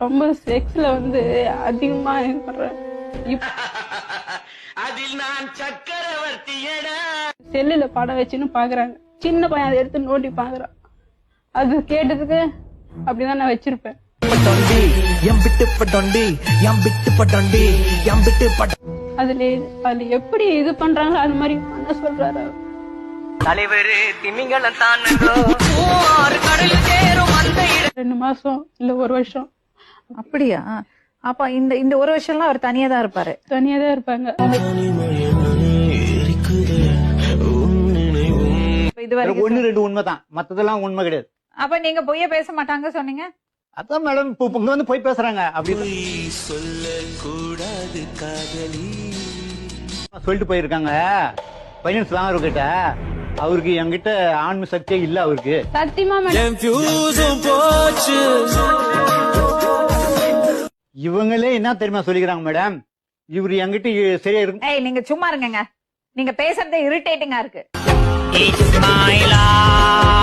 ரொம்ப செக்ஸ்ல வந்து அதிகமா இது பண்றேன். அதில் நான் சக்கரவர்த்தியடா. செல்லுல படம் வச்சுன்னு பாக்குறாங்க. சின்ன பையன் அதை எடுத்து நோண்டி பாக்குறான். அது கேட்டதுக்கு அப்படிதான் நான் வச்சிருப்பேன். அதுல எப்படி இது பண்றாங்களோ அது மாதிரி பண்ண சொல்றாரு. தலைவர் திமிங்கலம் தான் 2 மாசம் இல்ல 1 வருஷம் அப்படியா? அப்ப இந்த 1 வருஷம்லாம் அவர் தனியா தான் இருப்பாரு. தனியா தான் இருப்பாங்க. இதுவரைக்கும் 1-2 உண்மைதான், மத்ததெல்லாம் உண்மை கிடையாது. அப்ப நீங்க பொய்ய பேச மாட்டாங்க சொன்னீங்க. அதான் மேடம் இப்ப இங்க வந்து போய் பேசுறாங்க. அப்படி சொல்லக்கூடாது காதலி சொல்லிட்டு போயிருக்காங்க. பையன்ஸ் வாங்குறவர்கிட்ட அவருக்கு என்கிட்ட ஆன்ம சக்தியே இல்ல அவருக்கு. சத்தியமா மேடம். இவங்களே என்ன தெரியுமா சொல்லிக்கிறாங்க மேடம், இவரு என்கிட்ட சரியா இருக்கு. ஏய் நீங்க சும்மா இருங்கங்க. நீங்க பேசுறதே இரிட்டேட்டிங்கா இருக்கு. It's my life.